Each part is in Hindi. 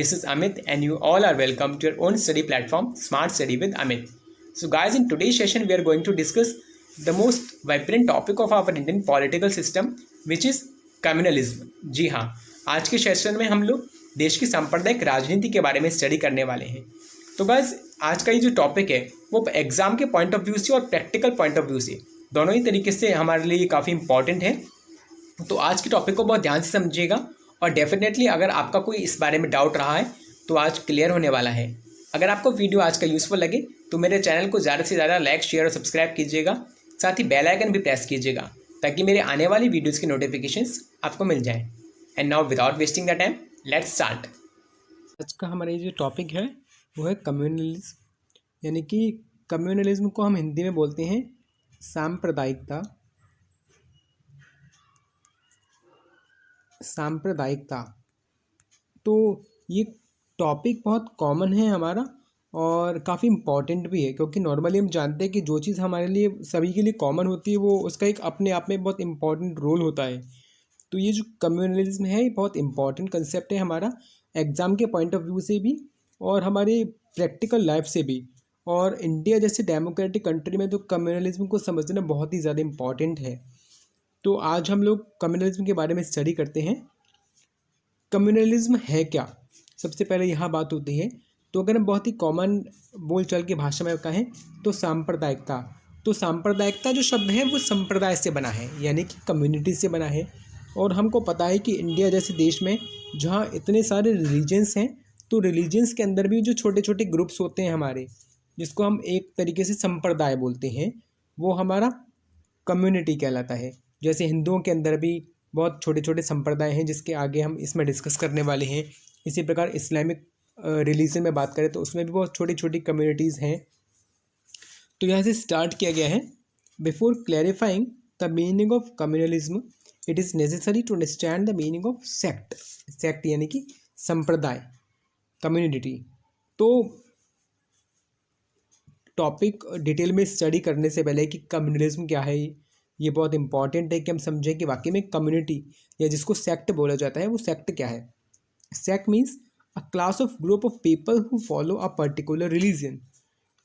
This is Amit, and you all are welcome to your own study platform, Smart Study with Amit. So, guys, in today's session, we are going to discuss the most vibrant topic of our Indian political system, which is communalism. जी हाँ, आज के सेशन में हम लोग देश की सांप्रदायिक राजनीति के बारे में स्टडी करने वाले हैं. तो गाइस, आज का ये जो टॉपिक है वो एग्जाम के पॉइंट ऑफ व्यू से और प्रैक्टिकल पॉइंट ऑफ व्यू से दोनों ही तरीके से हमारे लिए काफ़ी इंपॉर्टेंट है. तो आज के टॉपिक को बहुत ध्यान से समझिएगा और डेफिनेटली अगर आपका कोई इस बारे में डाउट रहा है तो आज क्लियर होने वाला है. अगर आपको वीडियो आज का यूज़फुल लगे तो मेरे चैनल को ज़्यादा से ज़्यादा लाइक, शेयर और सब्सक्राइब कीजिएगा. साथ ही बेल आइकन भी प्रेस कीजिएगा ताकि मेरे आने वाली वीडियोज़ की नोटिफिकेशंस आपको मिल जाएँ. And now without wasting the time, let's start. आज का हमारा ये जो टॉपिक है वो है कम्युनलिज्म, यानी कि कम्युनलिज्म को हम हिंदी में बोलते हैं सांप्रदायिकता. तो ये टॉपिक बहुत कॉमन है हमारा और काफ़ी इम्पॉर्टेंट भी है, क्योंकि नॉर्मली हम जानते हैं कि जो चीज़ हमारे लिए सभी के लिए कॉमन होती है वो उसका एक अपने आप में बहुत इम्पॉर्टेंट रोल होता है. तो ये जो कम्युनलिज्म है ये बहुत इम्पॉर्टेंट कंसेप्ट है हमारा एग्ज़ाम के पॉइंट ऑफ व्यू से भी और हमारे प्रैक्टिकल लाइफ से भी. और इंडिया जैसे डेमोक्रेटिक कंट्री में तो कम्युनलिज्म को समझना बहुत ही ज़्यादा इम्पॉर्टेंट है. तो आज हम लोग कम्युनलिज्म के बारे में स्टडी करते हैं. कम्युनलिज्म है क्या, सबसे पहले यहाँ बात होती है. तो अगर हम बहुत ही कॉमन बोलचाल की भाषा में कहें तो सांप्रदायिकता. तो सांप्रदायिकता जो शब्द है वो संप्रदाय से बना है, यानी कि कम्युनिटी से बना है. और हमको पता है कि इंडिया जैसे देश में जहाँ इतने सारे रिलीजन्स हैं, तो रिलीजन्स के अंदर भी जो छोटे छोटे ग्रुप्स होते हैं हमारे, जिसको हम एक तरीके से संप्रदाय बोलते हैं, वो हमारा कम्युनिटी कहलाता है. जैसे हिंदुओं के अंदर भी बहुत छोटे छोटे संप्रदाय हैं जिसके आगे हम इसमें डिस्कस करने वाले हैं. इसी प्रकार इस्लामिक रिलीजन में बात करें तो उसमें भी बहुत छोटी छोटी कम्युनिटीज़ हैं. तो यहाँ से स्टार्ट किया गया है. Before clarifying the meaning of communalism it is necessary to understand the meaning of sect. Sect यानी कि संप्रदाय, कम्युनिटी. तो टॉपिक डिटेल में स्टडी करने से पहले कि कम्युनलिज्म क्या है, ये बहुत इंपॉर्टेंट है कि हम समझें कि वाकई में कम्युनिटी या जिसको सेक्ट बोला जाता है वो सेक्ट क्या है. Sect means a class of group of people who follow a particular religion.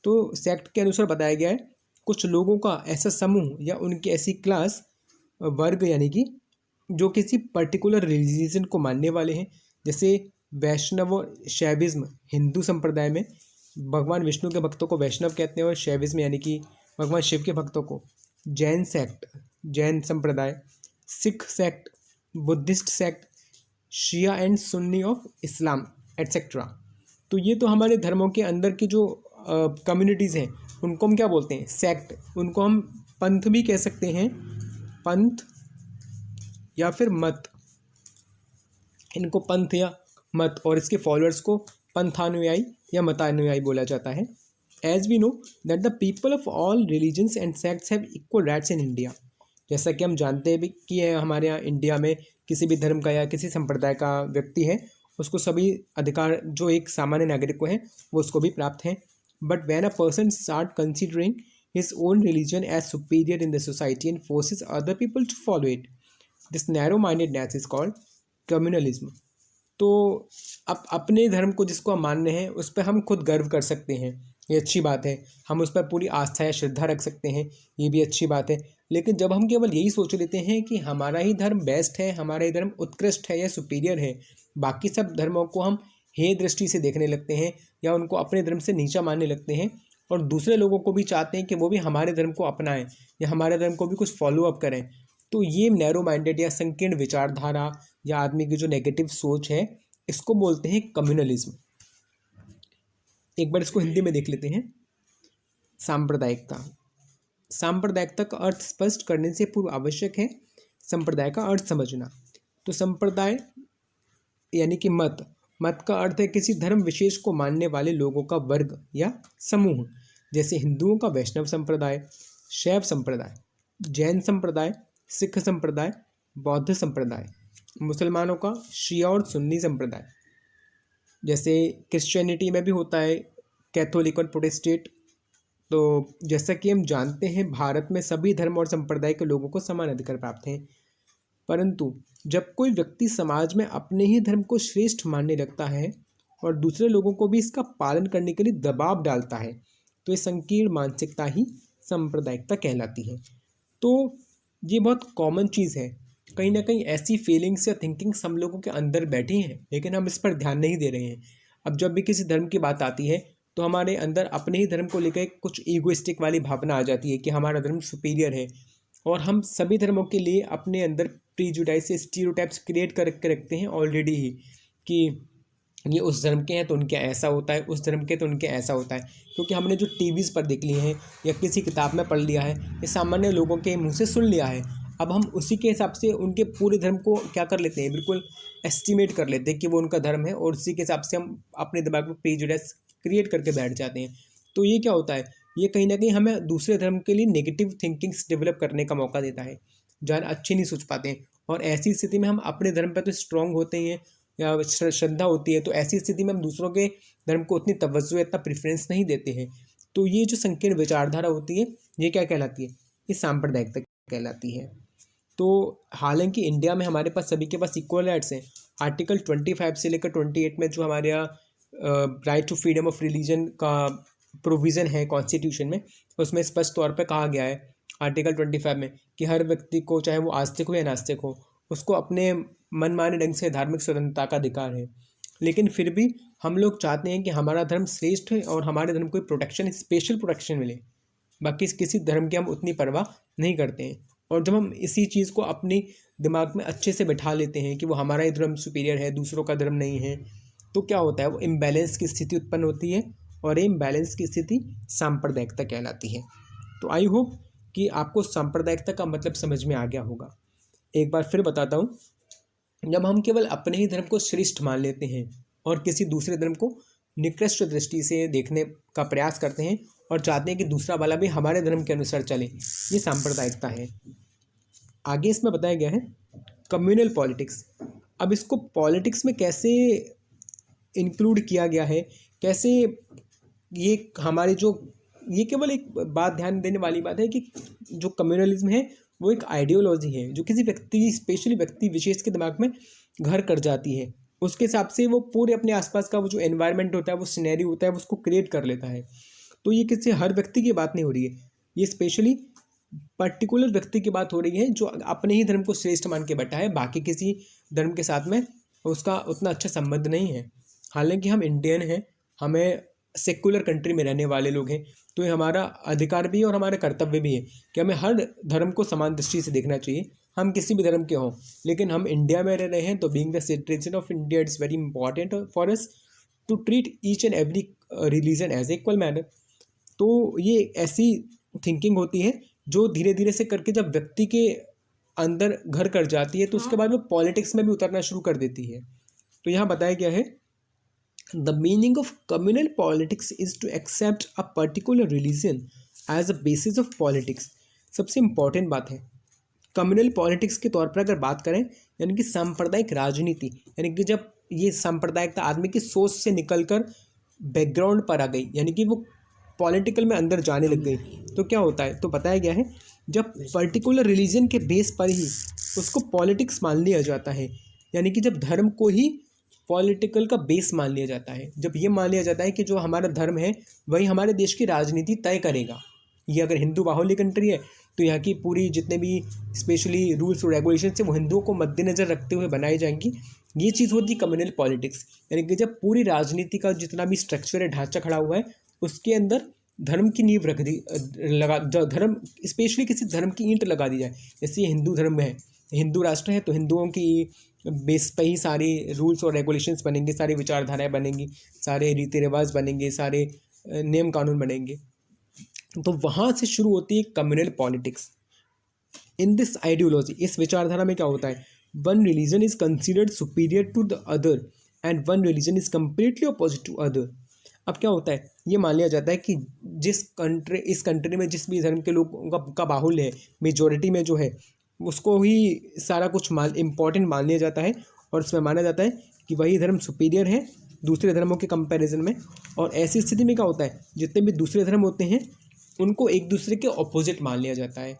तो सेक्ट के अनुसार बताया गया है कुछ लोगों का ऐसा समूह या उनकी ऐसी क्लास, वर्ग, यानी कि जो किसी पर्टिकुलर रिलीजन को मानने वाले हैं. जैसे वैष्णव और शैविज्म हिंदू संप्रदाय में भगवान विष्णु के भक्तों को वैष्णव कहते हैं, और शैविज्म यानी कि भगवान शिव के भक्तों को जैन सेक्ट, जैन संप्रदाय, Sikh sect, Buddhist sect, Shia and Sunni of Islam etcetera. तो ये तो हमारे धर्मों के अंदर की जो कम्युनिटीज़ हैं उनको हम क्या बोलते हैं, सेक्ट. उनको हम पंथ भी कह सकते हैं, पंथ या फिर मत. इनको पंथ या मत और इसके फॉलोअर्स को पंथानुयायी या मतानुयायी बोला जाता है. As we know that the people of all religions and sects have equal rights in India. जैसा कि हम जानते हैं भी कि हमारे यहाँ इंडिया में किसी भी धर्म का या किसी संप्रदाय का व्यक्ति है उसको सभी अधिकार जो एक सामान्य नागरिक को है वो उसको भी प्राप्त हैं. But when a person start considering his own religion as superior in the society and forces other people to follow it, this narrow-mindedness is called communalism. तो अपने धर्म को जिसको हम मानने हैं उस पर हम खुद गर्व कर सकते हैं, ये अच्छी बात है. हम उस पर पूरी आस्था या श्रद्धा रख सकते हैं, ये भी अच्छी बात है. लेकिन जब हम केवल यही सोच लेते हैं कि हमारा ही धर्म बेस्ट है, हमारा ही धर्म उत्कृष्ट है या सुपीरियर है, बाकी सब धर्मों को हम हे दृष्टि से देखने लगते हैं या उनको अपने धर्म से नीचा मानने लगते हैं, और दूसरे लोगों को भी चाहते हैं कि वो भी हमारे धर्म को अपनाएं या हमारे धर्म को भी कुछ फॉलो अप करें, तो ये नैरो माइंडेड या संकीर्ण विचारधारा या आदमी की जो नेगेटिव सोच है इसको बोलते हैं कम्युनलिज्म. एक बार इसको हिंदी में देख लेते हैं. सांप्रदायिकता. सांप्रदायिकता का अर्थ स्पष्ट करने से पूर्व आवश्यक है संप्रदाय का अर्थ समझना. तो संप्रदाय यानी कि मत. मत का अर्थ है किसी धर्म विशेष को मानने वाले लोगों का वर्ग या समूह. जैसे हिंदुओं का वैष्णव संप्रदाय, शैव संप्रदाय, जैन संप्रदाय, सिख संप्रदाय, बौद्ध संप्रदाय, मुसलमानों का शिया और सुन्नी संप्रदाय. जैसे क्रिश्चियनिटी में भी होता है कैथोलिक और प्रोटेस्टेंट. तो जैसा कि हम जानते हैं भारत में सभी धर्म और संप्रदाय के लोगों को समान अधिकार प्राप्त हैं, परंतु जब कोई व्यक्ति समाज में अपने ही धर्म को श्रेष्ठ मानने लगता है और दूसरे लोगों को भी इसका पालन करने के लिए दबाव डालता है। तो ये संकीर्ण मानसिकता ही सांप्रदायिकता कहलाती है। तो ये बहुत कॉमन चीज़ है, कहीं ना कहीं ऐसी फीलिंग्स या थिंकिंग्स हम लोगों के अंदर बैठी हैं, लेकिन हम इस पर ध्यान नहीं दे रहे हैं। अब जब भी किसी धर्म की बात आती है तो हमारे अंदर अपने ही धर्म को लेकर कुछ ईगोइस्टिक वाली भावना आ जाती है कि हमारा धर्म सुपीरियर है, और हम सभी धर्मों के लिए अपने अंदर प्रीजुडाइज से स्टीरियोटाइप्स क्रिएट करके रखते हैं ऑलरेडी ही, कि ये उस धर्म के हैं तो उनके ऐसा होता है, उस धर्म के तो उनके ऐसा होता है, क्योंकि हमने जो टीवीज़ पर देख लिए हैं या किसी किताब में पढ़ लिया है, ये सामान्य लोगों के मुंह से सुन लिया है। अब हम उसी के हिसाब से उनके पूरे धर्म को क्या कर लेते हैं, बिल्कुल एस्टिमेट कर लेते हैं कि वो उनका धर्म है, और उसी के हिसाब से हम अपने दिमाग में प्रेजुडिस क्रिएट करके बैठ जाते हैं। तो ये क्या होता है, ये कहीं ना कहीं हमें दूसरे धर्म के लिए नेगेटिव थिंकिंग्स डेवलप करने का मौका देता है, जहाँ अच्छे नहीं सोच पाते हैं। और ऐसी स्थिति में हम अपने धर्म पर तो स्ट्रांग होते हैं या श्रद्धा होती है, तो ऐसी स्थिति में हम दूसरों के धर्म को उतनी तवज्जो, इतना प्रेफरेंस नहीं देते हैं। तो ये जो संकीर्ण विचारधारा होती है, ये क्या कहलाती है, ये सांप्रदायिकता कहलाती है। तो हालांकि इंडिया में हमारे पास सभी के पास इक्वल राइट्स हैं। आर्टिकल 25 से लेकर 28 में जो हमारे यहाँ right to freedom of religion का प्रोविज़न है कॉन्स्टिट्यूशन में, उसमें स्पष्ट तौर पर कहा गया है आर्टिकल 25 में कि हर व्यक्ति को, चाहे वो आस्तिक हो या नास्तिक हो, उसको अपने मनमाने ढंग से धार्मिक स्वतंत्रता का अधिकार है। लेकिन फिर भी हम लोग चाहते हैं कि हमारा धर्म श्रेष्ठ है और हमारे धर्म को प्रोटेक्शन, स्पेशल प्रोटेक्शन मिले, बाकी किसी धर्म की हम उतनी परवाह नहीं करते हैं। और जब हम इसी चीज़ को अपने दिमाग में अच्छे से बैठा लेते हैं कि वो हमारा ही धर्म सुपीरियर है, दूसरों का धर्म नहीं है, तो क्या होता है, वो इम्बैलेंस की स्थिति उत्पन्न होती है, और ये इम्बैलेंस की स्थिति सांप्रदायिकता कहलाती है। तो आई होप कि आपको सांप्रदायिकता का मतलब समझ में आ गया होगा। एक बार फिर बताता हूँ, जब हम केवल अपने ही धर्म को श्रेष्ठ मान लेते हैं और किसी दूसरे धर्म को निकृष्ट दृष्टि से देखने का प्रयास करते हैं और चाहते हैं कि दूसरा वाला भी हमारे धर्म के अनुसार चले, ये सांप्रदायिकता है। आगे इसमें बताया गया है कम्युनल पॉलिटिक्स। अब इसको पॉलिटिक्स में कैसे इंक्लूड किया गया है, कैसे ये हमारे जो, ये केवल एक बात ध्यान देने वाली बात है कि जो कम्युनलिज्म है वो एक आइडियोलॉजी है जो किसी व्यक्ति, स्पेशली व्यक्ति विशेष के दिमाग में घर कर जाती है। उसके हिसाब से वो पूरे अपने आसपास का वो जो एनवायरनमेंट होता है, वो सिनेरियो होता है, वो उसको क्रिएट कर लेता है। तो ये किसी हर व्यक्ति की बात नहीं हो रही है, ये स्पेशली पर्टिकुलर व्यक्ति की बात हो रही है जो अपने ही धर्म को श्रेष्ठ मान के बैठा है, बाकी किसी धर्म के साथ में उसका उतना अच्छा संबंध नहीं है। हालांकि हम इंडियन हैं, हमें सेक्युलर कंट्री में रहने वाले लोग हैं, तो ये हमारा अधिकार भी है और हमारा कर्तव्य भी है कि हमें हर धर्म को समान दृष्टि से देखना चाहिए, हम किसी भी धर्म के हों। लेकिन हम इंडिया में रह रहे हैं, तो being the citizen of India it's very important for us to treat each and every religion as equal manner. तो ये ऐसी थिंकिंग होती है जो धीरे धीरे से करके जब व्यक्ति के अंदर घर कर जाती है, तो उसके बाद वो पॉलिटिक्स में भी उतरना शुरू कर देती है। तो यहाँ बताया गया है, The meaning of communal politics is to accept a particular religion as a basis of politics। सबसे इम्पॉर्टेंट बात है, कम्युनल पॉलिटिक्स के तौर पर अगर बात करें, यानी कि सांप्रदायिक राजनीति, यानी कि जब ये सांप्रदायिकता आदमी की सोच से निकलकर बैकग्राउंड पर आ गई, यानी कि वो पॉलिटिकल में अंदर जाने लग गई, तो क्या होता है, तो बताया गया है जब पर्टिकुलर रिलीजन के बेस पर ही उसको पॉलिटिक्स मान लिया जाता है, यानी कि जब धर्म को ही पॉलिटिकल का बेस मान लिया जाता है, जब ये मान लिया जाता है कि जो हमारा धर्म है वही हमारे देश की राजनीति तय करेगा। ये अगर हिंदू बाहुल्य कंट्री है तो यहाँ की पूरी जितने भी स्पेशली रूल्स और रेगुलेशन है वो हिंदुओं को मद्देनज़र रखते हुए बनाई जाएंगी। ये चीज़ होती है कम्युनल पॉलिटिक्स, यानी कि जब पूरी राजनीति का जितना भी स्ट्रक्चर है, ढांचा खड़ा हुआ है, उसके अंदर धर्म की नींव रख दी, लगा, धर्म स्पेशली किसी धर्म की ईंट लगा दी जाए। जैसे ये हिंदू धर्म है, हिंदू राष्ट्र है, तो हिंदुओं की बेस पर ही सारे रूल्स और रेगुलेशंस बनेंगे, सारी विचारधाराएं बनेंगी, सारे रीति रिवाज बनेंगे, सारे नियम कानून बनेंगे। तो वहाँ से शुरू होती है communal politics. In this ideology, इस विचारधारा में क्या होता है, one religion is considered superior to the other and one religion is completely opposite to other. अब क्या होता है, ये मान लिया जाता है कि इस कंट्री में जिस भी धर्म के लोगों का बाहुल्य है, मेजोरिटी में जो है, उसको ही सारा कुछ इम्पॉर्टेंट मान लिया जाता है, और उसमें माना जाता है कि वही धर्म सुपीरियर है दूसरे धर्मों के कंपैरिजन में। और ऐसी स्थिति में क्या होता है, जितने भी दूसरे धर्म होते हैं उनको एक दूसरे के ऑपोजिट मान लिया जाता है।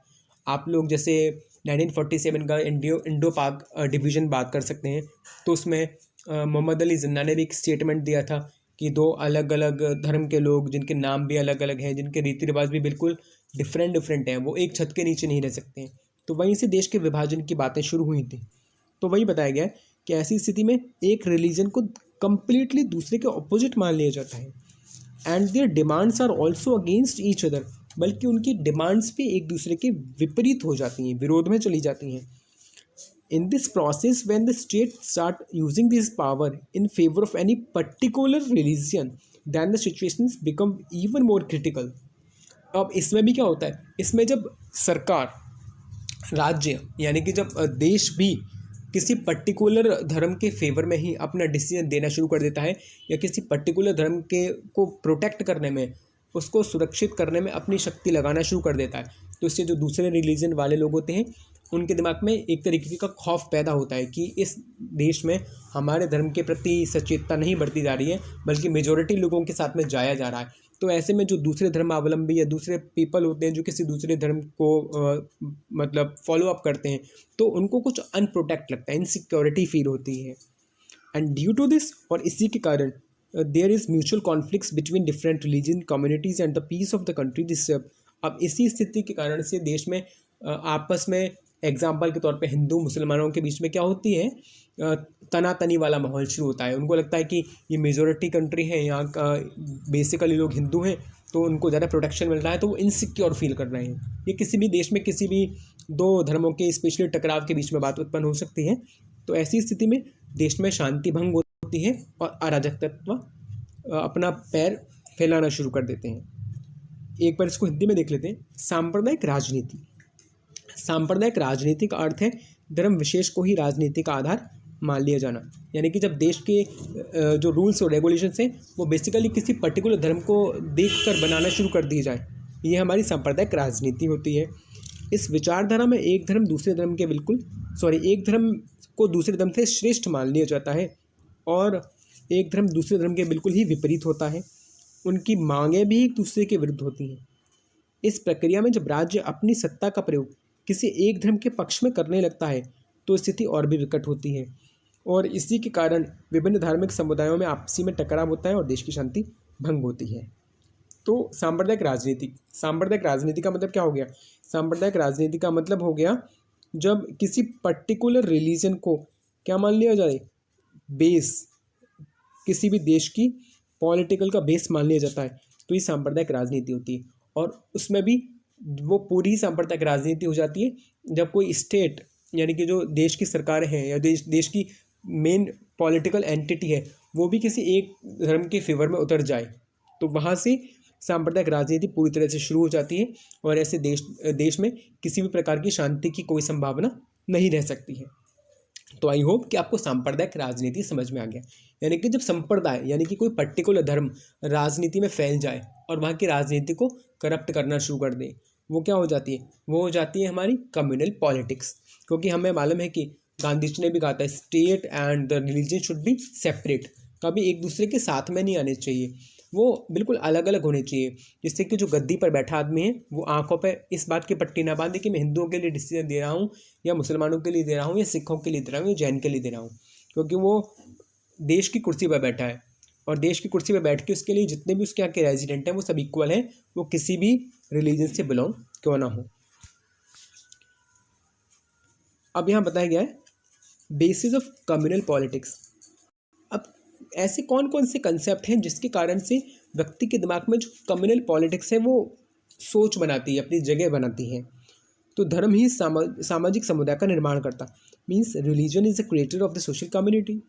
आप लोग जैसे 1947 का इंडो पाक डिवीज़न बात कर सकते हैं, तो उसमें मोहम्मद अली जिन्ना ने भी एक स्टेटमेंट दिया था कि दो अलग अलग धर्म के लोग जिनके नाम भी अलग अलग हैं, जिनके रीति रिवाज भी बिल्कुल डिफरेंट डिफरेंट हैं, वो एक छत के नीचे नहीं रह सकते हैं। तो वहीं से देश के विभाजन की बातें शुरू हुई थी। तो वही बताया गया है कि ऐसी स्थिति में एक रिलीजन को कंप्लीटली दूसरे के ऑपोजिट मान लिया जाता है, and their demands are also against each other, बल्कि उनकी डिमांड्स भी एक दूसरे के विपरीत हो जाती हैं, विरोध में चली जाती हैं। In this process, when the state start using this power in favor of any particular religion, then the situations become even more critical. अब इसमें भी क्या होता है, इसमें जब सरकार, राज्य यानी कि जब देश भी किसी पर्टिकुलर धर्म के फेवर में ही अपना डिसीजन देना शुरू कर देता है, या किसी पर्टिकुलर धर्म के को प्रोटेक्ट करने में, उसको सुरक्षित करने में अपनी शक्ति लगाना शुरू कर देता है, तो इससे जो दूसरे रिलीजन वाले लोग होते हैं उनके दिमाग में एक तरीके का खौफ पैदा होता है कि इस देश में हमारे धर्म के प्रति सचेतता नहीं बढ़ती जा रही है, बल्कि मेजॉरिटी लोगों के साथ में जाया जा रहा है। तो ऐसे में जो दूसरे धर्मावलंबी या दूसरे पीपल होते हैं जो किसी दूसरे धर्म को मतलब फॉलो अप करते हैं, तो उनको कुछ अनप्रोटेक्ट लगता है, इनसिक्योरिटी फील होती है। एंड ड्यू टू दिस, और इसी के कारण there is mutual conflicts between different religion communities and the peace of the country disturb. अब इसी स्थिति के कारण से देश में आपस में, एग्जाम्पल के तौर पे हिंदू मुसलमानों के बीच में क्या होती है, तनातनी वाला माहौल शुरू होता है। उनको लगता है कि ये मेजॉरिटी कंट्री है, यहाँ का बेसिकली लोग हिंदू हैं, तो उनको ज़्यादा प्रोटेक्शन मिल रहा है, तो वो इनसिक्योर फील कर रहे हैं। ये किसी भी देश में किसी भी दो धर्मों के स्पेशली टकराव के बीच में बात उत्पन्न हो सकती है। तो ऐसी स्थिति में देश में शांति भंग होती है और अराजक तत्व अपना पैर फैलाना शुरू कर देते हैं। एक बार इसको हिंदी में देख लेते हैं। सांप्रदायिक राजनीति। सांप्रदायिक राजनीति का अर्थ है धर्म विशेष को ही राजनीति का आधार मान लिया जाना, यानी कि जब देश के जो रूल्स और रेगुलेशंस हैं वो बेसिकली किसी पर्टिकुलर धर्म को देखकर बनाना शुरू कर दी जाए, ये हमारी सांप्रदायिक राजनीति होती है। इस विचारधारा में एक धर्म दूसरे धर्म के एक धर्म को दूसरे धर्म से श्रेष्ठ मान लिया जाता है और एक धर्म दूसरे धर्म के बिल्कुल ही विपरीत होता है। उनकी मांगें भी एक दूसरे के विरुद्ध होती हैं। इस प्रक्रिया में जब राज्य अपनी सत्ता का प्रयोग किसी एक धर्म के पक्ष में करने लगता है तो स्थिति और भी विकट होती है, और इसी के कारण विभिन्न धार्मिक समुदायों में आपसी में टकराव होता है और देश की शांति भंग होती है। तो सांप्रदायिक राजनीति का मतलब क्या हो गया? सांप्रदायिक राजनीति का मतलब हो गया जब किसी पर्टिकुलर रिलीजन को क्या मान लिया जाए, बेस, किसी भी देश की पॉलिटिकल का बेस मान लिया जाता है, तो ये सांप्रदायिक राजनीति होती है। और उसमें भी वो पूरी सांप्रदायिक राजनीति हो जाती है जब कोई स्टेट यानी कि जो देश की सरकारें हैं या देश की मेन पॉलिटिकल एंटिटी है वो भी किसी एक धर्म के फेवर में उतर जाए, तो वहाँ से सांप्रदायिक राजनीति पूरी तरह से शुरू हो जाती है और ऐसे देश में किसी भी प्रकार की शांति की कोई संभावना नहीं रह सकती है। तो आई होप कि आपको सांप्रदायिक राजनीति समझ में आ गया। यानी कि जब संप्रदाय यानी कि कोई पर्टिकुलर धर्म राजनीति में फैल जाए और वहाँ की राजनीति को करप्ट करना शुरू कर दे, वो क्या हो जाती है? वो हो जाती है हमारी कम्युनल पॉलिटिक्स। क्योंकि हमें मालूम है कि गांधी जी ने भी कहा था state and the religion should be separate, कभी एक दूसरे के साथ में नहीं आने चाहिए, वो बिल्कुल अलग अलग होने चाहिए, जिससे कि जो गद्दी पर बैठा आदमी है वो आंखों पर इस बात की पट्टी ना बांधे कि मैं हिंदुओं के लिए डिसीजन दे रहा हूँ या मुसलमानों के लिए दे रहा हूँ या सिखों के लिए दे रहा हूँ या जैन के लिए दे रहा हूँ, क्योंकि वो देश की कुर्सी पर बैठा है और देश की कुर्सी पर बैठ के उसके लिए जितने भी उसके यहाँ के रेजिडेंट हैं वो सब इक्वल हैं, वो किसी भी रिलीजन से बिलोंग क्यों ना हो। अब यहाँ बताया गया है बेसिस ऑफ कम्युनल पॉलिटिक्स। अब ऐसे कौन कौन से कंसेप्ट हैं जिसके कारण से व्यक्ति के दिमाग में जो कम्युनल पॉलिटिक्स है वो सोच बनाती है, अपनी जगह बनाती है। तो धर्म ही सामाजिक समुदाय का निर्माण करता, means religion is the creator of the social community.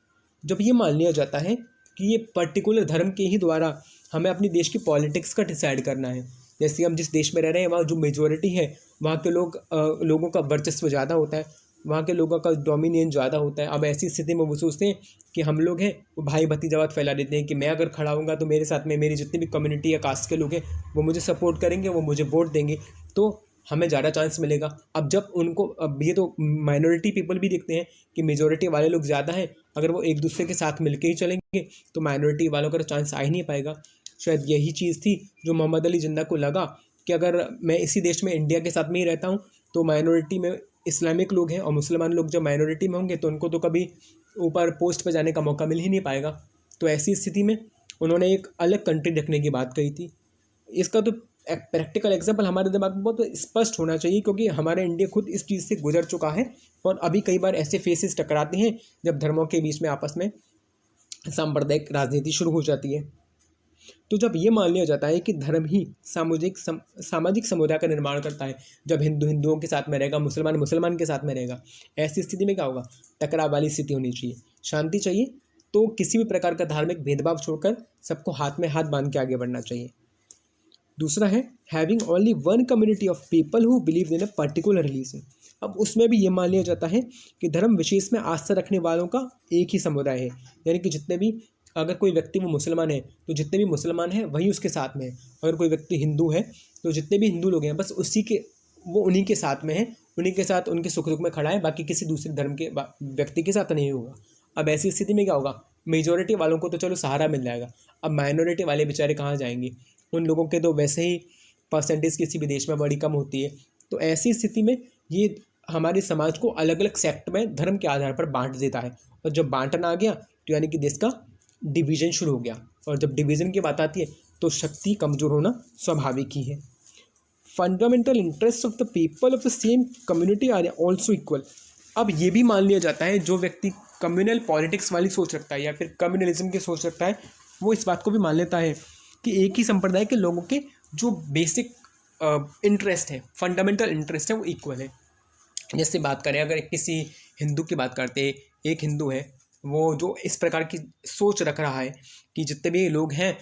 जब ये मान लिया जाता है कि ये पर्टिकुलर धर्म के ही द्वारा हमें अपनी देश की पॉलिटिक्स का डिसाइड करना है, जैसे हम जिस देश में रह रहे हैं वहाँ जो मेजॉरिटी है वहाँ के लोगों का वर्चस्व ज़्यादा होता है, वहाँ के लोगों का डोमिनियन ज़्यादा होता है। अब ऐसी स्थिति में वो सोचते हैं कि हम लोग हैं वो भाई भतीजावाद फैला देते हैं कि मैं अगर खड़ा होऊंगा तो मेरे साथ में मेरी जितनी भी कम्युनिटी या कास्ट के लोग हैं वो मुझे सपोर्ट करेंगे, वो मुझे वोट देंगे, तो हमें ज़्यादा चांस मिलेगा। अब जब उनको, अब ये तो माइनॉरिटी पीपल भी देखते हैं कि मेजॉरिटी वाले लोग ज़्यादा हैं, अगर वो एक दूसरे के साथ मिलके ही चलेंगे तो माइनॉरिटी वालों का चांस आ ही नहीं पाएगा। शायद यही चीज़ थी जो मोहम्मद अली जिन्ना को लगा कि अगर मैं इसी देश में इंडिया के साथ में ही रहता हूँ तो माइनॉरिटी में इस्लामिक लोग हैं और मुसलमान लोग जब माइनॉरिटी में होंगे तो उनको तो कभी ऊपर पोस्ट पर जाने का मौका मिल ही नहीं पाएगा। तो ऐसी स्थिति में उन्होंने एक अलग कंट्री रखने की बात कही थी। इसका तो एक प्रैक्टिकल एग्जाम्पल हमारे दिमाग में बहुत स्पष्ट होना चाहिए, क्योंकि हमारा इंडिया खुद इस चीज़ से गुजर चुका है और अभी कई बार ऐसे फेसेस टकराते हैं जब धर्मों के बीच में आपस में सांप्रदायिक राजनीति शुरू हो जाती है। तो जब ये मान लिया जाता है कि धर्म ही सामाजिक समुदाय का निर्माण करता है, जब हिंदू हिंदुओं के साथ में रहेगा, मुसलमान मुसलमान के साथ में रहेगा, ऐसी स्थिति में क्या होगा? टकराव वाली स्थिति होनी चाहिए, शांति चाहिए। तो किसी भी प्रकार का धार्मिक भेदभाव छोड़कर सबको हाथ में हाथ बांध के आगे बढ़ना चाहिए। दूसरा है having only one community of people who believe in a particular religion. अब उसमें भी ये मान लिया जाता है कि धर्म विशेष में आस्था रखने वालों का एक ही समुदाय है, यानी कि जितने भी, अगर कोई व्यक्ति वो मुसलमान है तो जितने भी मुसलमान हैं वही उसके साथ में है, अगर कोई व्यक्ति हिंदू है तो जितने भी हिंदू लोग हैं बस उन्हीं के साथ में है, उन्हीं के साथ उनके सुख दुख में खड़ा है, बाकी किसी दूसरे धर्म के व्यक्ति के साथ नहीं होगा। अब ऐसी स्थिति में क्या होगा? मेजॉरिटी वालों को तो चलो सहारा मिल जाएगा, अब माइनॉरिटी वाले बेचारे कहाँ जाएंगे? उन लोगों के तो वैसे ही परसेंटेज किसी भी देश में बड़ी कम होती है। तो ऐसी स्थिति में ये हमारे समाज को अलग अलग सेक्ट में धर्म के आधार पर बांट देता है, और जब बांटना आ गया तो यानी कि देश का डिवीज़न शुरू हो गया, और जब डिवीज़न की बात आती है तो शक्ति कमज़ोर होना स्वाभाविक ही है। Fundamental interest of the people of the same community are also equal. अब ये भी मान लिया जाता है, जो व्यक्ति कम्युनल पॉलिटिक्स वाली सोच रखता है या फिर कम्युनलिज्म की सोच रखता है, वो इस बात को भी मान लेता है कि एक ही संप्रदाय के लोगों के जो बेसिक इंटरेस्ट है, फंडामेंटल इंटरेस्ट है, वो इक्वल है। जैसे बात करें, अगर किसी हिंदू की बात करते हैं, एक हिंदू है वो जो इस प्रकार की सोच रख रहा है कि जितने भी लोग हैं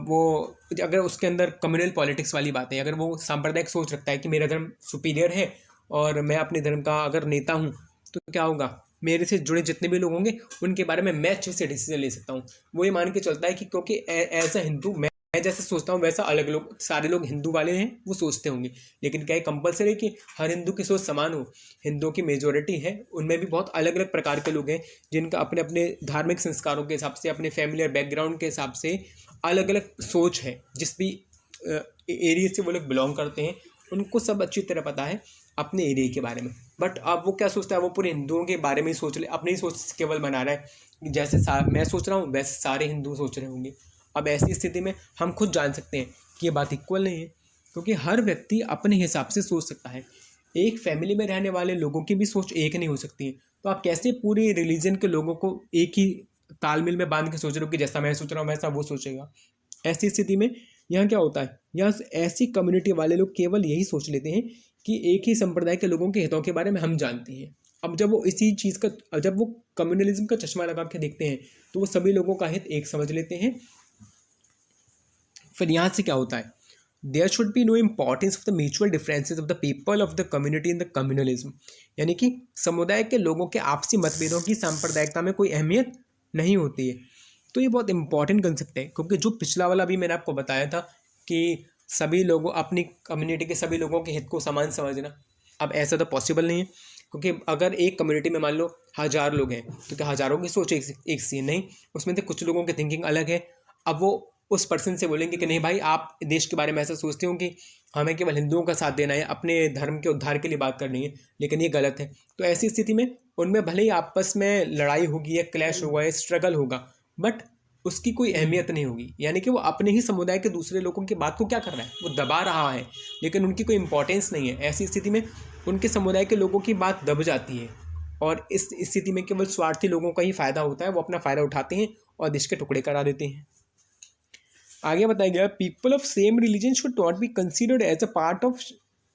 वो, अगर उसके अंदर कम्युनल पॉलिटिक्स वाली बात है, अगर वो सांप्रदायिक सोच रखता है कि मेरा धर्म सुपीरियर है और मैं अपने धर्म का अगर नेता हूँ, तो क्या होगा? मेरे से जुड़े जितने भी लोग होंगे उनके बारे में मैं अच्छे से डिसीजन ले सकता हूँ। वो ये मान के चलता है कि क्योंकि एज अ हिंदू मैं जैसे सोचता हूँ वैसा अलग लोग, सारे लोग हिंदू वाले हैं वो सोचते होंगे। लेकिन क्या है कंपलसरी है कि हर हिंदू की सोच समान हो? हिंदुओं की मेजोरिटी है, उनमें भी बहुत अलग अलग प्रकार के लोग हैं जिनका अपने अपने धार्मिक संस्कारों के हिसाब से, अपने फैमिली और बैकग्राउंड के हिसाब से अलग अलग सोच है। जिस भी एरिया से वो लोग बिलोंग करते हैं उनको सब अच्छी तरह पता है अपने एरिया के बारे में। बट अब वो क्या सोचता है? वो पूरे हिंदुओं के बारे में ही सोच ले, अपनी ही सोच केवल बना रहा है। जैसे मैं सोच रहा हूँ वैसे सारे हिंदू सोच रहे होंगे। अब ऐसी स्थिति में हम खुद जान सकते हैं कि ये बात इक्वल नहीं है, क्योंकि हर व्यक्ति अपने हिसाब से सोच सकता है। एक फैमिली में रहने वाले लोगों की भी सोच एक नहीं हो सकती है। तो आप कैसे पूरे रिलीजन के लोगों को एक ही तालमेल में बांध के सोच रहे हो कि जैसा मैं सोच रहा हूँ वैसा वो सोचेगा? ऐसी स्थिति में यहाँ क्या होता है? यहाँ ऐसी कम्युनिटी वाले लोग केवल यही सोच लेते हैं कि एक ही संप्रदाय के लोगों के हितों के बारे में हम जानते हैं। अब जब वो इसी चीज़ का, जब वो कम्युनलिज्म का चश्मा लगा के देखते हैं तो वो सभी लोगों का हित एक समझ लेते हैं। फिर यहाँ से क्या होता है? There should be no importance of the mutual differences of the people of the community in the communalism. यानी कि समुदाय के लोगों के आपसी मतभेदों की सांप्रदायिकता में कोई अहमियत नहीं होती है। तो ये बहुत इंपॉर्टेंट कंसेप्ट है, क्योंकि जो पिछला वाला भी मैंने आपको बताया था कि सभी लोगों, अपनी कम्युनिटी के सभी लोगों के हित को समान समझना, अब ऐसा तो पॉसिबल नहीं है। क्योंकि अगर एक कम्युनिटी में मान लो 1000 लोग हैं तो क्या हज़ारों की सोच एक सी नहीं? उसमें से कुछ लोगों की थिंकिंग अलग है। अब वो उस पर्सन से बोलेंगे कि नहीं भाई, आप देश के बारे में ऐसा सोचते हो कि हमें केवल हिंदुओं का साथ देना है, अपने धर्म के उद्धार के लिए बात करनी है, लेकिन ये गलत है। तो ऐसी स्थिति में उनमें भले ही आपस में लड़ाई होगी या क्लैश होगा या स्ट्रगल होगा, बट उसकी कोई अहमियत नहीं होगी। यानी कि वो अपने ही समुदाय के दूसरे लोगों की बात को क्या कर रहा है? वो दबा रहा है, लेकिन उनकी कोई इंपॉर्टेंस नहीं है। ऐसी स्थिति में उनके समुदाय के लोगों की बात दब जाती है, और इस स्थिति में केवल स्वार्थी लोगों का ही फ़ायदा होता है। वो अपना फ़ायदा उठाते हैं और देश के टुकड़े करा देते हैं। आगे बताया गया, people of same religion should not be considered as a part of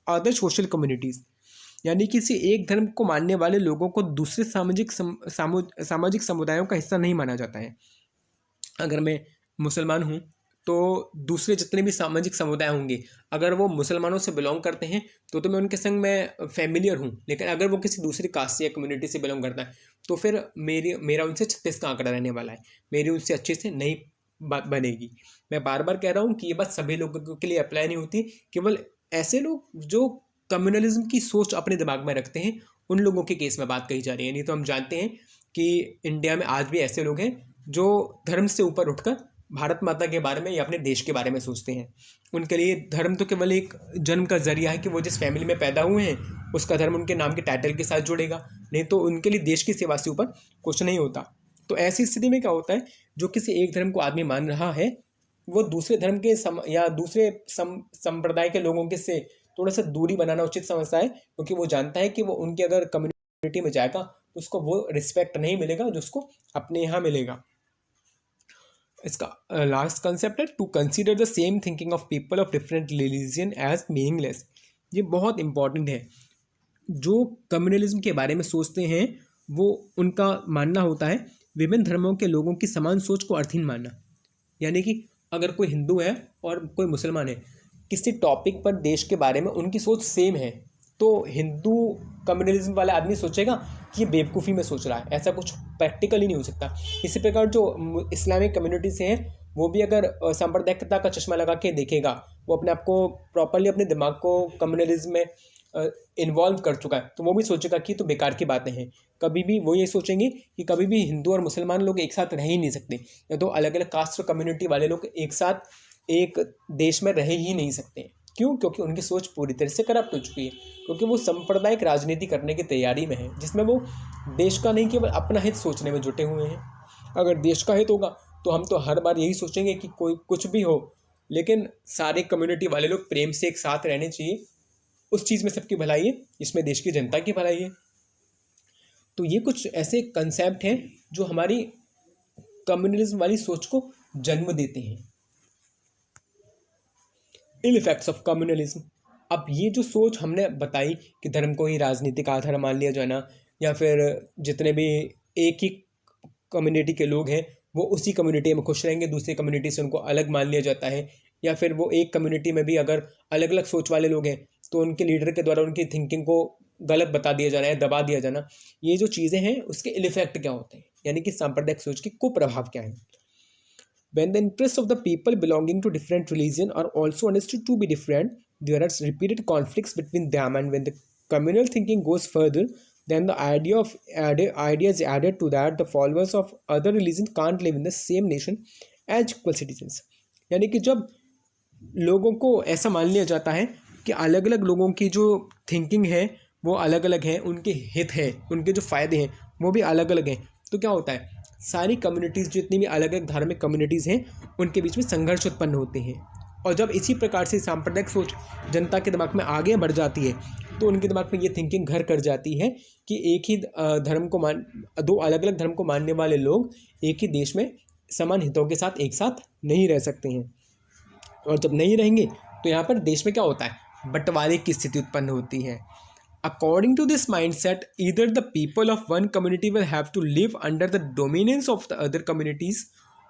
other social communities. यानी किसी एक धर्म को मानने वाले लोगों को दूसरे सामाजिक समुदायों का हिस्सा नहीं माना जाता है। अगर मैं मुसलमान हूँ तो दूसरे जितने भी सामाजिक समुदाय होंगे, अगर वो मुसलमानों से बिलोंग करते हैं तो मैं उनके संग मैं फैमिलियर हूँ। लेकिन अगर वो किसी दूसरी कास्ट या कम्युनिटी से बिलोंग करता है तो फिर मेरा उनसे 36 का आंकड़ा रहने वाला है, मेरी उनसे अच्छे से नहीं बात बनेगी। मैं बार बार कह रहा हूँ कि ये बात सभी लोगों के लिए अप्लाई नहीं होती। केवल ऐसे लोग जो कम्युनलिज्म की सोच अपने दिमाग में रखते हैं उन लोगों के केस में बात कही जा रही है। नहीं तो हम जानते हैं कि इंडिया में आज भी ऐसे लोग हैं जो धर्म से ऊपर उठकर भारत माता के बारे में या अपने देश के बारे में सोचते हैं। उनके लिए धर्म तो केवल एक जन्म का जरिया है कि वो जिस फैमिली में पैदा हुए हैं उसका धर्म उनके नाम के टाइटल के साथ जुड़ेगा, नहीं तो उनके लिए देश की सेवा से ऊपर कुछ नहीं होता। तो ऐसी स्थिति में क्या होता है, जो किसी एक धर्म को आदमी मान रहा है वो दूसरे धर्म के या दूसरे संप्रदाय के लोगों के से थोड़ा सा दूरी बनाना उचित समझता है, क्योंकि वो जानता है कि वो उनके अगर कम्युनिटी में जाएगा तो उसको वो रिस्पेक्ट नहीं मिलेगा जो उसको अपने यहाँ मिलेगा। इसका लास्ट कंसेप्ट है to consider the same thinking of people of different religion as meaningless. ये बहुत इंपॉर्टेंट है। जो कम्युनलिज्म के बारे में सोचते हैं वो उनका मानना होता है विभिन्न धर्मों के लोगों की समान सोच को अर्थहीन मानना। यानी कि अगर कोई हिंदू है और कोई मुसलमान है, किसी टॉपिक पर देश के बारे में उनकी सोच सेम है, तो हिंदू कम्युनलिज्म वाला आदमी सोचेगा कि ये बेवकूफ़ी में सोच रहा है, ऐसा कुछ प्रैक्टिकली नहीं हो सकता। इसी प्रकार जो इस्लामिक कम्युनिटी से हैं वो भी अगर सांप्रदायिकता का चश्मा लगा के देखेगा, वो अपने आप को प्रॉपरली अपने दिमाग को कम्युनलिज्म में इन्वॉल्व कर चुका है, तो वो भी सोचेगा कि तो बेकार की बातें हैं। कभी भी वो ये सोचेंगे कि कभी भी हिंदू और मुसलमान लोग एक साथ रह ही नहीं सकते, या तो अलग अलग कास्ट और कम्युनिटी वाले लोग एक साथ एक देश में रह ही नहीं सकते। क्यों? क्योंकि उनकी सोच पूरी तरह से करप्ट हो चुकी है, क्योंकि वो सांप्रदायिक राजनीति करने की तैयारी में है, जिसमें वो देश का नहीं केवल अपना हित सोचने में जुटे हुए हैं। अगर देश का हित होगा तो हम तो हर बार यही सोचेंगे कि कोई कुछ भी हो, लेकिन सारे कम्युनिटी वाले लोग प्रेम से एक साथ रहने चाहिए, उस चीज़ में सबकी भलाई है जिसमें देश की जनता की भलाई है। तो ये कुछ ऐसे कंसेप्ट हैं जो हमारी कम्युनलिज्म वाली सोच को जन्म देते हैं। Ill effects of communalism. अब ये जो सोच हमने बताई कि धर्म को ही राजनीतिक आधार मान लिया जाना, या फिर जितने भी एक ही कम्युनिटी के लोग हैं वो उसी कम्युनिटी में खुश रहेंगे, दूसरी कम्युनिटी से उनको अलग मान लिया जाता है, या फिर वो एक कम्युनिटी में भी अगर अलग अलग सोच वाले लोग हैं तो उनके लीडर के द्वारा उनकी थिंकिंग को गलत बता दिया जाना है, दबा दिया जाना। ये जो चीज़ें हैं उसके इल इफेक्ट क्या होते हैं, यानी कि सांप्रदायिक सोच के कुप्रभाव क्या है। When the interests of the people belonging to different religion are also understood to be different, there are repeated conflicts between them, and when the communal thinking goes further, then the idea is added to that the followers of other religions can't live in the same nation as equal citizens। यानी कि जब लोगों को ऐसा मान लिया जाता है कि अलग अलग लोगों की जो थिंकिंग है वो अलग अलग है, उनके हित है, उनके जो फ़ायदे हैं वो भी अलग अलग हैं, तो क्या होता है, सारी कम्युनिटीज़ जितनी भी अलग अलग धार्मिक कम्युनिटीज़ हैं उनके बीच में संघर्ष उत्पन्न होते हैं। और जब इसी प्रकार से सांप्रदायिक सोच जनता के दिमाग में आगे बढ़ जाती है तो उनके दिमाग में ये थिंकिंग घर कर जाती है कि एक ही धर्म को दो अलग अलग धर्म को मानने वाले लोग एक ही देश में समान हितों के साथ एक साथ नहीं रह सकते हैं। और जब नहीं रहेंगे तो यहाँ पर देश में क्या होता है, बंटवारे की स्थिति उत्पन्न होती है। According to this mindset, either the people of one community will have to live under the dominance of the other communities,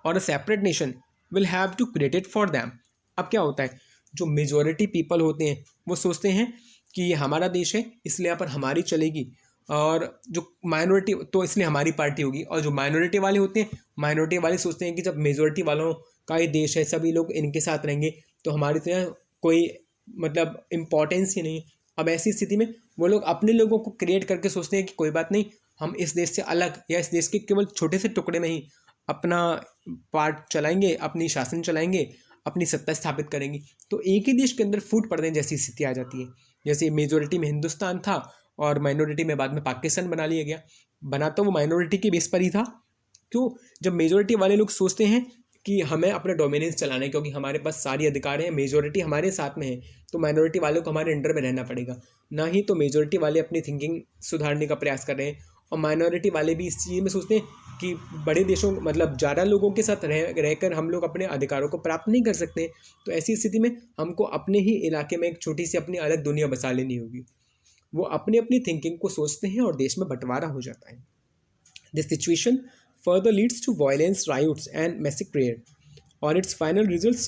or a separate nation will have to create it for them। अब क्या होता है, जो मेजॉरिटी पीपल होते हैं वो सोचते हैं कि ये हमारा देश है इसलिए यहाँ पर हमारी चलेगी, और जो माइनॉरिटी तो इसलिए हमारी पार्टी होगी, और जो माइनॉरिटी वाले होते हैं, माइनॉरिटी वाले सोचते हैं कि जब मेजॉरिटी वालों का ही देश है, सभी लोग इनके साथ रहेंगे तो हमारी तो यहाँ कोई मतलब इम्पोर्टेंस ही नहीं। अब ऐसी स्थिति में वो लोग अपने लोगों को क्रिएट करके सोचते हैं कि कोई बात नहीं, हम इस देश से अलग या इस देश के केवल छोटे से टुकड़े में ही अपना पार्ट चलाएंगे, अपनी शासन चलाएंगे, अपनी सत्ता स्थापित करेंगे। तो एक ही देश के अंदर फूट पड़ने जैसी स्थिति आ जाती है। जैसे मेजोरिटी में हिंदुस्तान था और माइनॉरिटी में बाद में पाकिस्तान बना लिया गया। बना तो वो माइनॉरिटी के बेस पर ही था। क्यों? जब मेजोरिटी वाले लोग सोचते हैं कि हमें अपना डोमिनेंस चलाना है क्योंकि हमारे पास सारी अधिकार हैं, मेजोरिटी हमारे साथ में है, तो माइनॉरिटी वालों को हमारे अंडर में रहना पड़ेगा। ना ही तो मेजोरिटी वाले अपनी थिंकिंग सुधारने का प्रयास कर रहे हैं, और माइनॉरिटी वाले भी इस चीज़ में सोचते हैं कि बड़े देशों मतलब ज़्यादा लोगों के साथ रहकर हम लोग अपने अधिकारों को प्राप्त नहीं कर सकते। तो ऐसी स्थिति में हमको अपने ही इलाके में एक छोटी सी अपनी अलग दुनिया बसा लेनी होगी। वो अपनी अपनी थिंकिंग को सोचते हैं और देश में बंटवारा हो जाता है। This situation further leads to violence, riots and massacre, or its final results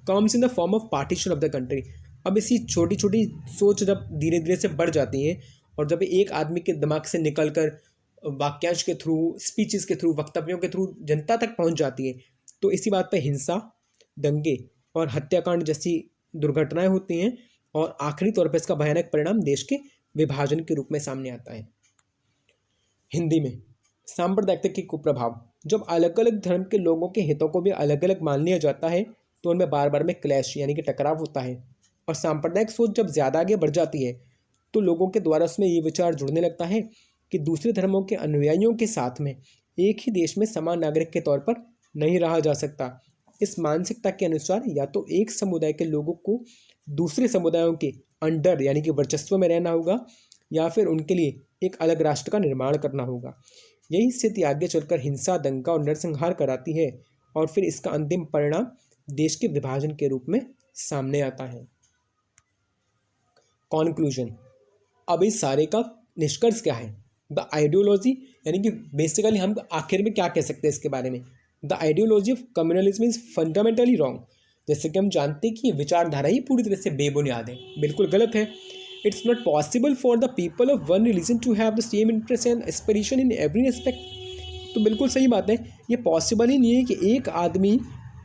comes in the form of partition of the country। अब इसी छोटी छोटी सोच जब धीरे धीरे से बढ़ जाती है और जब एक आदमी के दिमाग से निकलकर वाक्यांश के थ्रू, स्पीचेस के थ्रू, वक्तव्यों के थ्रू जनता तक पहुंच जाती है, तो इसी बात पर हिंसा, दंगे और हत्याकांड जैसी दुर्घटनाएं होती हैं, और आखिरी तौर पर इसका भयानक परिणाम देश के विभाजन के रूप में सामने आता है। हिंदी में सांप्रदायिकता के कुप्रभाव। जब अलग अलग धर्म के लोगों के हितों को भी अलग अलग मान लिया जाता है तो उनमें बार बार में क्लैश यानी कि टकराव होता है, और सांप्रदायिक सोच जब ज़्यादा आगे बढ़ जाती है तो लोगों के द्वारा उसमें ये विचार जुड़ने लगता है कि दूसरे धर्मों के अनुयायियों के साथ में एक ही देश में समान नागरिक के तौर पर नहीं रहा जा सकता। इस मानसिकता के अनुसार या तो एक समुदाय के लोगों को दूसरे समुदायों के अंडर यानी कि वर्चस्व में रहना होगा या फिर उनके लिए एक अलग राष्ट्र का निर्माण करना होगा। यही स्थिति आगे चलकर हिंसा, दंगा और नरसंहार कराती है और फिर इसका अंतिम परिणाम देश के विभाजन के रूप में सामने आता है। कॉन्क्लूजन, अब इस सारे का निष्कर्ष क्या है? द आइडियोलॉजी, यानी कि बेसिकली हम आखिर में क्या कह सकते हैं इसके बारे में? The ideology of communalism is fundamentally wrong. जैसे कि हम जानते हैं कि ये विचारधारा ही पूरी तरह से बेबुनियाद है, बिल्कुल गलत है। It's not possible for the people of one religion to have the same interest and aspiration in every aspect. तो बिल्कुल सही बात है, ये पॉसिबल ही नहीं है कि एक आदमी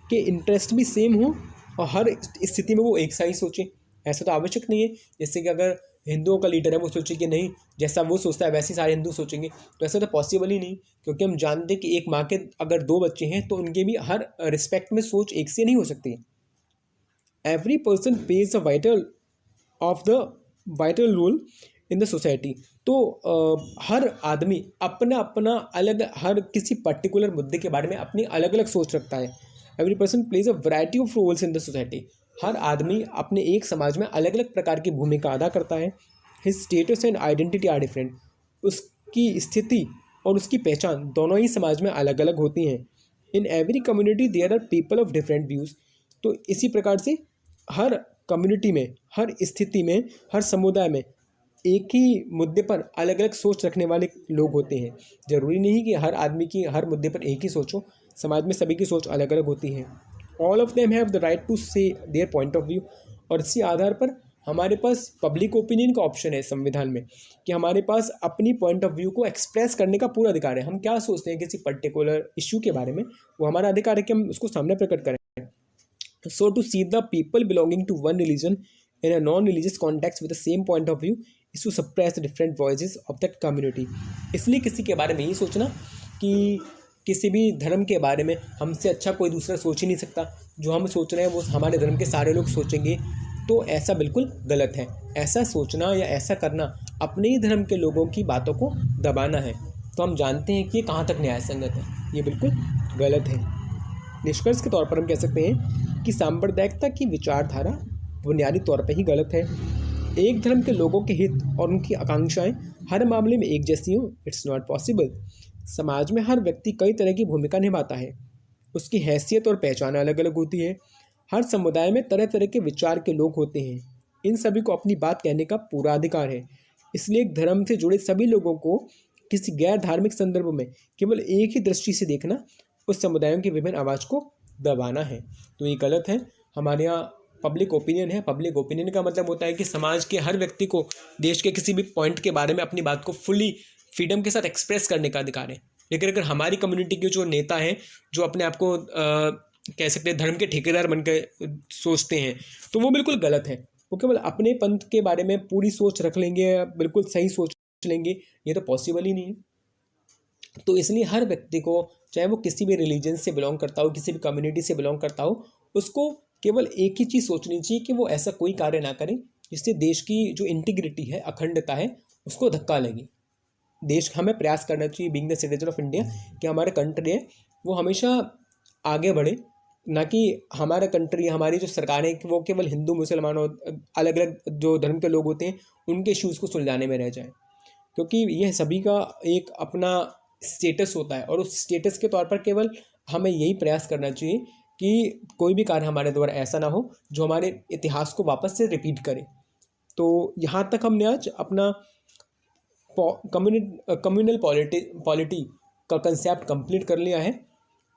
के इंटरेस्ट भी सेम हो और हर स्थिति में वो एक सा ही सोचे। ऐसा तो आवश्यक नहीं है। जैसे कि अगर हिंदुओं का लीडर है, वो सोचे कि नहीं जैसा वो सोचता है वैसे ही सारे हिंदू सोचेंगे, तो ऐसा तो पॉसिबल ही नहीं, क्योंकि हम जानते हैं कि एक माँ के अगर 2 बच्चे हैं तो उनके भी हर रिस्पेक्ट में सोच एक से नहीं हो सकती। Every person plays a vital role in the society. तो हर आदमी अपना अपना अलग, हर किसी पर्टिकुलर मुद्दे के बारे में अपनी अलग अलग सोच रखता है। Every person plays a variety of roles in the society. हर आदमी अपने एक समाज में अलग अलग प्रकार की भूमिका अदा करता है। His status and identity are different. उसकी स्थिति और उसकी पहचान दोनों ही समाज में अलग अलग होती हैं। In every community there are people of different views. तो इसी प्रकार से हर कम्युनिटी में, हर स्थिति में, हर समुदाय में एक ही मुद्दे पर अलग अलग सोच रखने वाले लोग होते हैं। ज़रूरी नहीं कि हर आदमी की हर मुद्दे पर एक ही सोच हो, समाज में सभी की सोच अलग अलग होती है। All of them have the right to say their point of view. और इसी आधार पर हमारे पास पब्लिक ओपिनियन का ऑप्शन है संविधान में, कि हमारे पास अपनी पॉइंट ऑफ व्यू को एक्सप्रेस करने का पूरा अधिकार है। हम क्या सोचते हैं किसी पर्टिकुलर इश्यू के बारे में, वो हमारा अधिकार है कि हम उसको सामने प्रकट करें। So to see the people belonging to one religion in a non-religious context with the same point of view is to suppress the different voices of that community। इसलिए किसी के बारे में ये सोचना कि किसी भी धर्म के बारे में हमसे अच्छा कोई दूसरा सोच ही नहीं सकता, जो हम सोच रहे हैं वो हमारे धर्म के सारे लोग सोचेंगे, तो ऐसा बिल्कुल गलत है। ऐसा सोचना या ऐसा करना अपने ही धर्म के लोगों की बातों को दबाना है। तो हम जानते हैं कि ये कहाँ तक न्याय संगत है, ये बिल्कुल गलत है। निष्कर्ष के तौर पर हम कह सकते हैं कि सांप्रदायिकता की विचारधारा बुनियादी तौर पर ही गलत है। एक धर्म के लोगों के हित और उनकी आकांक्षाएं हर मामले में एक जैसी हों, इट्स नॉट पॉसिबल। समाज में हर व्यक्ति कई तरह की भूमिका निभाता है, उसकी हैसियत और पहचान अलग अलग होती है। हर समुदाय में तरह तरह के विचार के लोग होते हैं, इन सभी को अपनी बात कहने का पूरा अधिकार है। इसलिए एक धर्म से जुड़े सभी लोगों को किसी गैर धार्मिक संदर्भ में केवल एक ही दृष्टि से देखना उस समुदायों की विभिन्न आवाज़ को दबाना है। तो ये गलत है। हमारे यहाँ पब्लिक ओपिनियन है। पब्लिक ओपिनियन का मतलब होता है कि समाज के हर व्यक्ति को देश के किसी भी पॉइंट के बारे में अपनी बात को फुली फ्रीडम के साथ एक्सप्रेस करने का अधिकार है। लेकिन अगर हमारी कम्युनिटी के जो नेता हैं, जो अपने आप को कह सकते हैं धर्म के ठेकेदार बनकर सोचते हैं, तो वो बिल्कुल गलत है। वो केवल अपने पंथ के बारे में पूरी सोच रख लेंगे, बिल्कुल सही सोच लेंगे, ये तो पॉसिबल ही नहीं है। तो इसलिए हर व्यक्ति को, चाहे वो किसी भी रिलीजन से बिलोंग करता हो, किसी भी कम्युनिटी से बिलोंग करता हो, उसको केवल एक ही चीज़ सोचनी चाहिए कि वो ऐसा कोई कार्य ना करे जिससे देश की जो इंटीग्रिटी है, अखंडता है, उसको धक्का लगे। देश हमें प्रयास करना चाहिए being the citizen of India कि हमारा कंट्री है वो हमेशा आगे बढ़े, ना कि हमारा कंट्री, हमारी जो सरकार है वो केवल हिंदू मुसलमान और अलग अलग जो धर्म के लोग होते हैं उनके इश्यूज़ को सुलझाने में रह जाए। क्योंकि यह सभी का एक अपना स्टेटस होता है और उस स्टेटस के तौर पर केवल हमें यही प्रयास करना चाहिए कि कोई भी कार्य हमारे द्वारा ऐसा ना हो जो हमारे इतिहास को वापस से रिपीट करे। तो यहाँ तक हमने आज अपना कम्युनल पॉलिटी का कंसेप्ट कंप्लीट कर लिया है।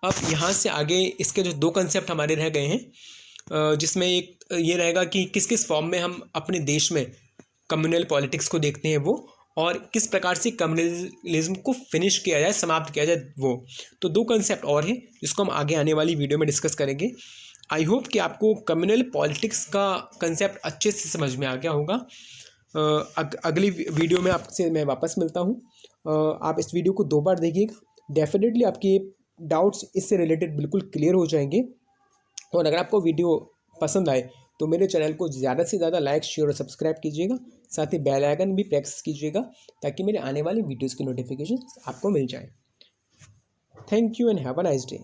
अब यहाँ से आगे इसके जो 2 कंसेप्ट हमारे रह गए हैं, जिसमें एक ये रहेगा कि किस किस फॉर्म में हम अपने देश में कम्युनल पॉलिटिक्स को देखते हैं वो, और किस प्रकार से कम्युनलिज्म को फिनिश किया जाए, समाप्त किया जाए वो। तो 2 कंसेप्ट और हैं जिसको हम आगे आने वाली वीडियो में डिस्कस करेंगे। आई होप कि आपको कम्युनल पॉलिटिक्स का कंसेप्ट अच्छे से समझ में आ गया होगा। अगली वीडियो में आपसे मैं वापस मिलता हूँ। आप इस वीडियो को 2 बार देखिएगा, डेफिनेटली आपके डाउट्स इससे रिलेटेड बिल्कुल क्लियर हो जाएंगे। और अगर आपको वीडियो पसंद आए तो मेरे चैनल को ज़्यादा से ज़्यादा लाइक, शेयर और सब्सक्राइब कीजिएगा। साथ ही बेल आइकन भी प्रेस कीजिएगा ताकि मेरे आने वाली वीडियोज़ की नोटिफिकेशन आपको मिल जाए। Thank you and have a nice day.